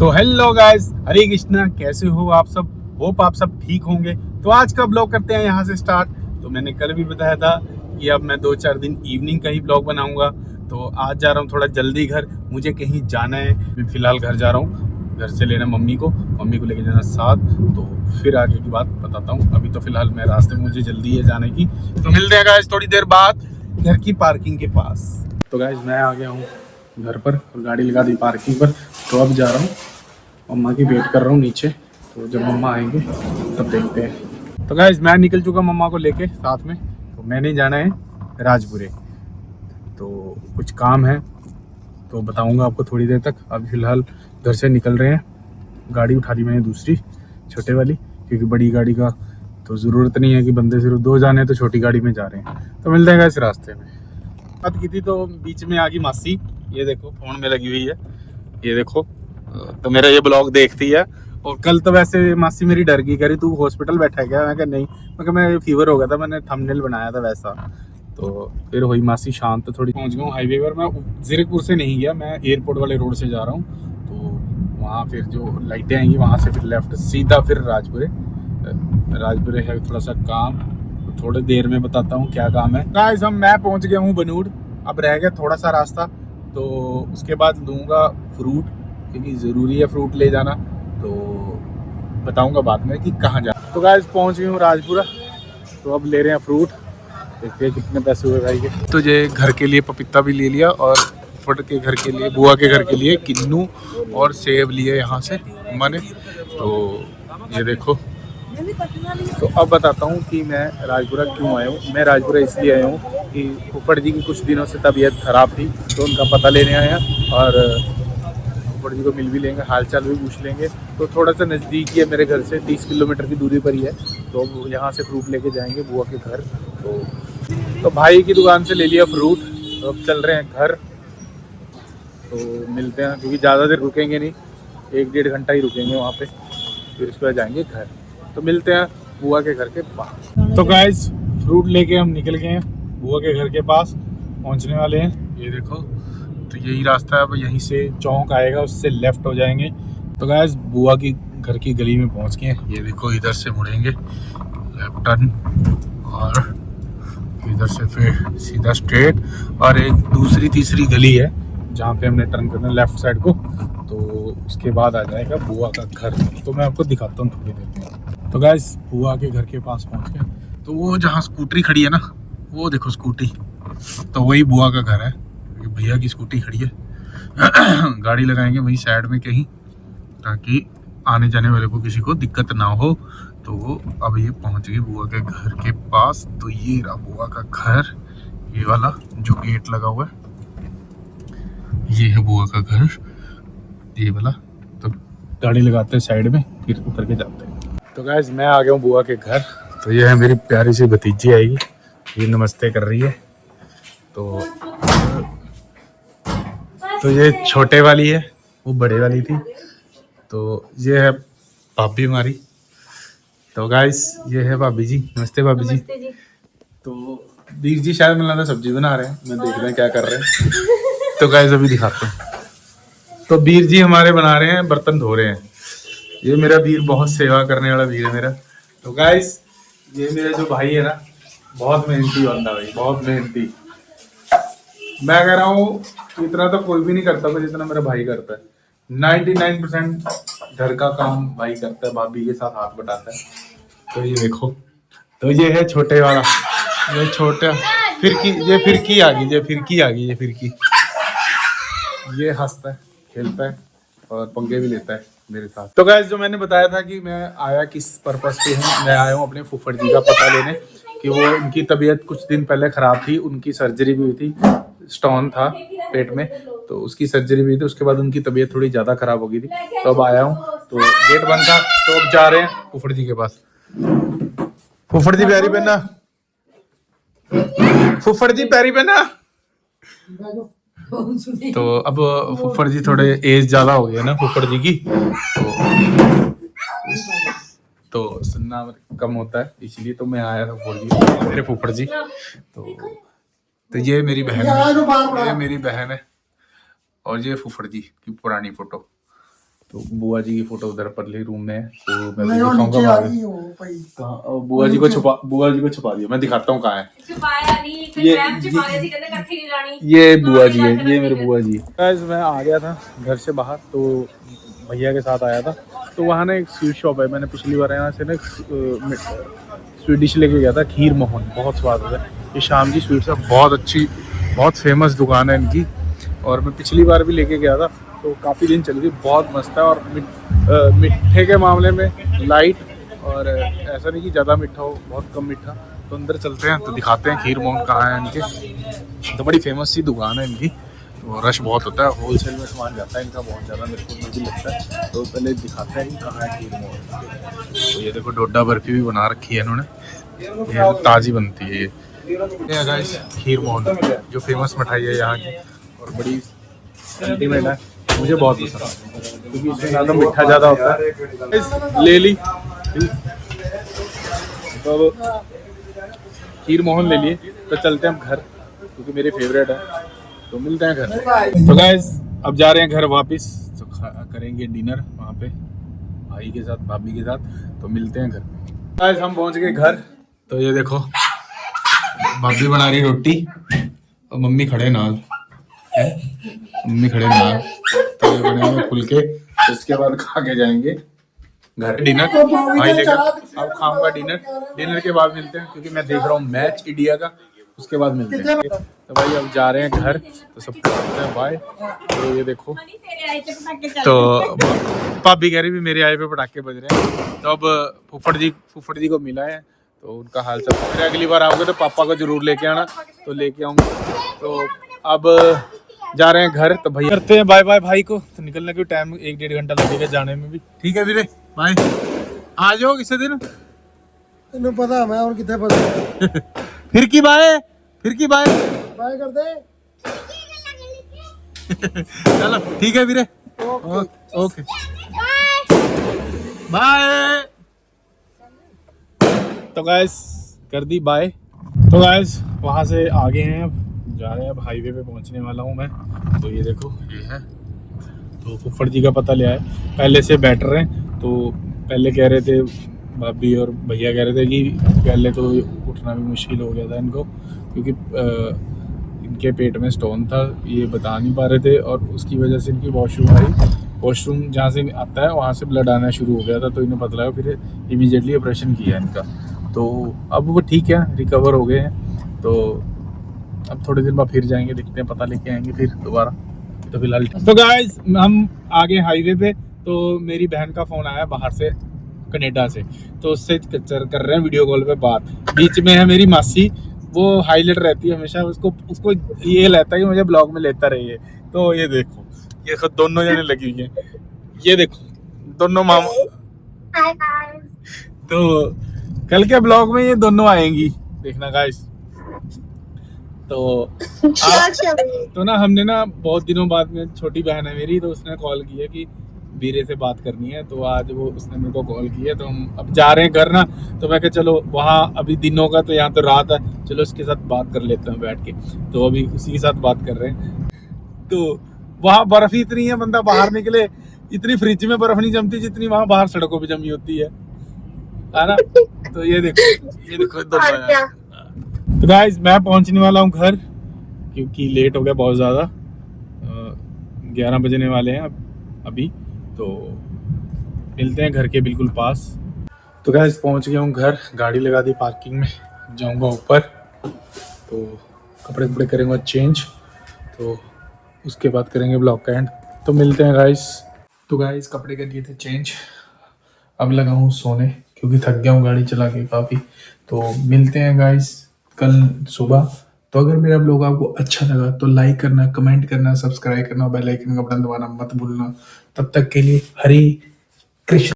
तो hello guys, हरे कृष्णा। कैसे हो आप सब? होप आप सब ठीक होंगे। तो आज का ब्लॉग करते हैं यहाँ से स्टार्ट। तो मैंने कल भी बताया था कि अब मैं 2-4 दिन इवनिंग का ही ब्लॉग बनाऊंगा। तो आज जा रहा हूँ थोड़ा जल्दी घर, मुझे कहीं जाना है। मैं फिलहाल घर जा रहा हूँ, घर से लेना मम्मी को लेके जाना साथ। तो फिर आगे की बात बताता हूँ। अभी तो फिलहाल मैं रास्ते में, मुझे जल्दी है जाने की। तो मिलते हैं गाइस थोड़ी देर बाद घर की पार्किंग के पास। तो गाइस मैं आ गया हूँ घर पर और गाड़ी लगा दी पार्किंग पर। तो अब जा रहा हूँ, मम्मा की वेट कर रहा हूँ नीचे। तो जब मम्मा आएंगे तब देखते हैं। तो गाइस मैं निकल चुका मम्मा को लेके साथ में। तो मैंने जाना है राजपुरे, तो कुछ काम है तो बताऊंगा आपको थोड़ी देर तक। अभी फिलहाल घर से निकल रहे हैं। गाड़ी उठा ली मैंने दूसरी, छोटे वाली, क्योंकि बड़ी गाड़ी का तो ज़रूरत नहीं है कि बंदे सिर्फ 2 जाने, तो छोटी गाड़ी में जा रहे हैं। तो मिलते हैं इस रास्ते में। बात की थी तो बीच में आ गई मासी। ये देखो फोन में लगी हुई है, ये देखो। तो मेरा ये ब्लॉग देखती है। और कल तो वैसे मासी मेरी डर गई, कह रही तू हॉस्पिटल बैठा है क्या? मैं कहा नहीं, मैं फीवर हो गया था, मैंने थंबनेल बनाया था वैसा। तो फिर हुई मासी शांत थोड़ी। पहुंच गया हूँ हाईवे पर। मैं जीरकपुर से नहीं गया, मैं एयरपोर्ट वाले रोड से जा रहा हूँ। तो वहाँ फिर जो लाइटें आएंगी वहाँ से फिर लेफ्ट सीधा फिर राजपुरे है थोड़ा सा काम। तो थोड़ी देर में बताता हूँ क्या काम है। गाइस मैं पहुँच गया हूँ बनूड़। अब रह गया थोड़ा सा रास्ता, तो उसके बाद लूँगा फ्रूट, क्योंकि ज़रूरी है फ्रूट ले जाना। तो बताऊंगा बाद में कि कहाँ जा। तो गाइस पहुँच गए हूँ राजपुरा। तो अब ले रहे हैं फ्रूट, देखते हैं कितने पैसे हुए भाई के। तो ये घर के लिए पपीता भी ले लिया, और फट के घर के लिए, बुआ के घर के लिए किन्नू और सेब लिए यहाँ से अम्मा ने। तो ये देखो। तो अब बताता हूँ कि मैं राजपुरा क्यों आया हूँ। मैं राजपुरा इसलिए आया हूँ कि फुफड़ जी की कुछ दिनों से तबीयत खराब थी, तो उनका पता लेने आया। और फुफड़ जी को मिल भी लेंगे, हाल चाल भी पूछ लेंगे। तो थोड़ा सा नज़दीक ही है मेरे घर से, 30 किलोमीटर की दूरी पर ही है। तो अब यहाँ से फ्रूट लेके जाएंगे बुआ के घर। तो भाई की दुकान से ले लिया फ्रूट। तो अब चल रहे हैं घर। तो मिलते हैं, क्योंकि ज़्यादा देर रुकेंगे नहीं, 1-1.5 घंटा ही रुकेंगे वहाँ पे, फिर उसके बाद जाएंगे घर। तो मिलते हैं बुआ के घर के पास। तो गाइस फ्रूट लेके हम निकल गए हैं, बुआ के घर के पास पहुँचने वाले हैं। ये देखो, तो यही रास्ता है। अब यहीं से चौक आएगा, उससे लेफ्ट हो जाएंगे। तो गाइस बुआ की घर की गली में पहुँच गए हैं। ये देखो, इधर से मुड़ेंगे लेफ्ट टर्न, और इधर से फिर सीधा स्ट्रेट। और एक दूसरी तीसरी गली है जहाँ पे हमने टर्न करना है लेफ्ट साइड को। तो उसके बाद आ जाएगा बुआ का घर। तो मैं आपको दिखाता हूँ थोड़ी देर में। तो गाइस बुआ के घर के पास पहुँच गए। तो वो जहाँ स्कूटरी खड़ी है ना, वो देखो स्कूटी, तो वही बुआ का घर है। भैया की स्कूटी खड़ी है। गाड़ी लगाएंगे वही साइड में कहीं, ताकि आने जाने वाले को किसी को दिक्कत ना हो। तो अब ये पहुंच गए बुआ के घर के पास। तो ये रहा बुआ का घर, ये वाला जो गेट लगा हुआ है, ये है बुआ का घर, ये वाला। तो गाड़ी लगाते हैं साइड में, फिर उतर के जाते हैं। तो गाइस मैं आ गया हूँ बुआ के घर। तो ये है मेरी प्यारी सी भतीजी आएगी, ये नमस्ते कर रही है। तो ये छोटे वाली है, वो बड़े वाली थी। तो ये है भाभी हमारी। तो गाइस ये है भाभी जी। नमस्ते भाभी जी। तो वीर जी शायद मिलना था सब्जी बना रहे हैं, मैं देख रहे हैं क्या कर रहे हैं। तो गाइस अभी दिखाता हूँ। तो वीर जी हमारे बना रहे हैं, बर्तन धो रहे हैं। ये मेरा वीर बहुत सेवा करने वाला वीर है मेरा। तो गाइस ये मेरा जो भाई है ना, बहुत मेहनती बंदा भाई, बहुत मेहनती। मैं कह रहा हूँ इतना तो कोई भी नहीं करता था जितना मेरा भाई करता है। 99% घर का काम भाई करता है, भाभी के साथ हाथ बटाता है। तो ये देखो, तो ये है छोटे वाला, ये छोटा फिरकी, ये फिरकी आ गई, ये फिरकी आ गई, ये फिरकी। ये हंसता है, खेलता है और पंगे भी लेता है मेरे साथ। तो गाइस जो मैंने बताया था कि मैं आया किस पर्पस पे हूँ, मैं आया हूँ अपने फूफड़ जी का पता लेने, कि वो उनकी तबीयत कुछ दिन पहले खराब थी। उनकी सर्जरी भी हुई थी, स्टोन था पेट में, तो उसकी सर्जरी भी हुई थी। उसके बाद उनकी तबीयत थोड़ी ज़्यादा खराब हो गई थी। तो अब आया हूँ, तो गेट बंद था, तो अब जा रहे हैं फूफड़ जी के पास। फूफड़ जी पैरी पहना, फूफड़ जी पैरी पहना। तो अब फूफड़ जी थोड़े एज ज़्यादा हो गया ना फूफड़ जी की, तो सुनना कम होता है, इसलिए तो मैं आया था फूफड़ जी, मेरे फूफड़ जी। तो ये मेरी बहन है, ये मेरी बहन है, और ये फूफड़ जी की पुरानी फोटो। तो बुआ जी की फोटो उधर परली रूम में है, तो मैं नहीं, वो नीचे आ गई हो भाई। कहाँ बुआ जी को छुपा दिया। मैं दिखाता हूँ कहाँ है। ये बुआ जी है, ये मेरे बुआ जी। गाइस मैं आ गया था घर से बाहर, तो भैया के साथ आया था। तो वहाँ ना एक स्वीट शॉप है, मैंने पिछली बार यहाँ से ना स्वीट डिश लेके गया था, खीर मोहन, बहुत स्वाद है। ये शाम की स्वीट शॉप बहुत अच्छी, बहुत फेमस दुकान है इनकी, और मैं पिछली बार भी लेके गया था, तो काफ़ी दिन चली थी, बहुत मस्त है। और मिठे के मामले में लाइट, और ऐसा नहीं कि ज़्यादा मीठा हो, बहुत कम मीठा। तो अंदर चलते हैं तो दिखाते हैं खीर मोहन कहाँ है इनके। तो बड़ी फेमस सी दुकान है इनकी, तो रश बहुत होता है, होलसेल में सामान जाता है इनका बहुत ज़्यादा, मेरे को मुझे लगता है। तो पहले दिखाते हैं कि कहाँ है खीर मोहन। तो ये देखो डोडा बर्फी भी बना रखी है इन्होंने, ये ताज़ी बनती है ये गाइस खीर मोहन, जो फेमस मिठाई है यहाँ की, और बड़ी अल्टीमेट है, मुझे बहुत पसंद है क्योंकि इसमें ज़्यादा मीठा ज़्यादा होता है। ले ली तो खीर मोहन ले लिए, तो चलते हैं हम घर, क्योंकि मेरे फेवरेट है। तो मिलते हैं घर। तो गाइस अब जा रहे हैं घर वापस, तो करेंगे डिनर वहाँ पे भाई के साथ, भाभी के साथ। तो मिलते हैं घर। गाइस हम पहुँच गए घर। तो ये देखो भाभी बना रही रोटी और मम्मी खड़े नाल है, मम्मी खड़े नाल। तो ये बनेंगे फुलके, इसके बाद खा के जाएंगे घर डिनर। भाई लेकर अब खाऊंगा डिनर, डिनर के बाद मिलते हैं, क्योंकि मैं देख रहा हूँ मैच इंडिया का, उसके बाद मिलते हैं। तो भाई अब जा रहे हैं घर, तो सबको बोलते हैं बाय। तो ये देखो, तो भाभी कह रही भी मेरे आए पे पटाखे बज रहे हैं। तो अब फुफड़ जी को मिला है, तो उनका हाल चाल, फिर अगली बार आओगे तो पापा को जरूर लेके आना, तो लेके आऊंगा। तो अब जा रहे हैं घर, तो भैया करते हैं बाय बाय भाई को। तो निकलने के टाइम 1-1.5 घंटा लगेगा जाने में भी। ठीक है वीरे बाय, आ जाओ किसी दिन। तेन पता मैं और कितने पता फिर की बाय बाय कर दे। चलो ठीक है वीरे, ओके बाय। तो गाइस कर दी बाय। तो गाइस वहाँ से आगे हैं, अब जा रहे हैं, अब हाईवे पे पहुँचने वाला हूँ मैं। तो ये देखो ये है, तो फुफड़ जी का पता लिया है, पहले से बेटर है। तो पहले कह रहे थे भाभी और भैया कह रहे थे कि पहले तो उठना भी मुश्किल हो गया था इनको, क्योंकि इनके पेट में स्टोन था, ये बता नहीं पा रहे थे, और उसकी वजह से इनकी वॉशरूम जहाँ से आता है वहाँ से ब्लड आना शुरू हो गया था। तो इन्हें पता लगा, फिर इमीडिएटली ऑपरेशन किया इनका। तो अब वो ठीक है, रिकवर हो गए हैं। तो अब थोड़े दिन बाद फिर जाएंगे, देखते हैं, पता लेके आएंगे फिर दोबारा। तो फिलहाल तो गाइस हम आगे हाईवे पे, तो मेरी बहन का फ़ोन आया बाहर से, कनाडा से। तो उससे कर रहे हैं वीडियो कॉल पे बात। बीच में है मेरी मासी, वो हाईलाइट रहती है हमेशा, उसको ये रहता है कि मुझे ब्लॉग में लेता रहिए। तो ये देखो, ये खुद दोनों जने लगी हुई हैं, ये देखो दोनों मामा। तो कल के ब्लॉग में ये दोनों आएंगी, देखना गाइस। तो ना हमने ना बहुत दिनों बाद में, छोटी बहन है मेरी, तो उसने कॉल की है कि वीरे से बात करनी है। तो आज वो उसने मेरे को कॉल की है। तो हम अब जा रहे हैं घर ना, तो मैं कहा चलो वहाँ अभी दिन होगा, तो यहाँ तो रात है, चलो उसके साथ बात कर लेते हैं बैठ के। तो अभी उसी के साथ बात कर रहे हैं। तो वहाँ बर्फ ही इतनी है, बंदा बाहर निकले, इतनी फ्रिज में बर्फ नहीं जमती जितनी वहाँ बाहर सड़कों पे जमी होती है ना। तो ये देखो तो गाइस मैं पहुंचने वाला हूँ घर, क्योंकि लेट हो गया बहुत ज़्यादा, 11 बजने वाले हैं अभी। तो मिलते हैं घर के बिल्कुल पास। तो गाइस पहुंच गया हूँ घर, गाड़ी लगा दी पार्किंग में, जाऊँगा ऊपर, तो कपड़े करेंगे चेंज, तो उसके बाद करेंगे ब्लॉग का एंड। तो मिलते हैं गाइस। तो गाइस कपड़े कर दिए थे चेंज, अब लगा हूँ सोने, क्योंकि थक गया हूँ गाड़ी चला के काफ़ी। तो मिलते हैं गाइस कल सुबह। तो अगर मेरा ब्लॉग आपको अच्छा लगा तो लाइक करना, कमेंट करना, सब्सक्राइब करना, बेल आइकन का बटन दबाना मत भूलना। तब तक के लिए हरे कृष्ण।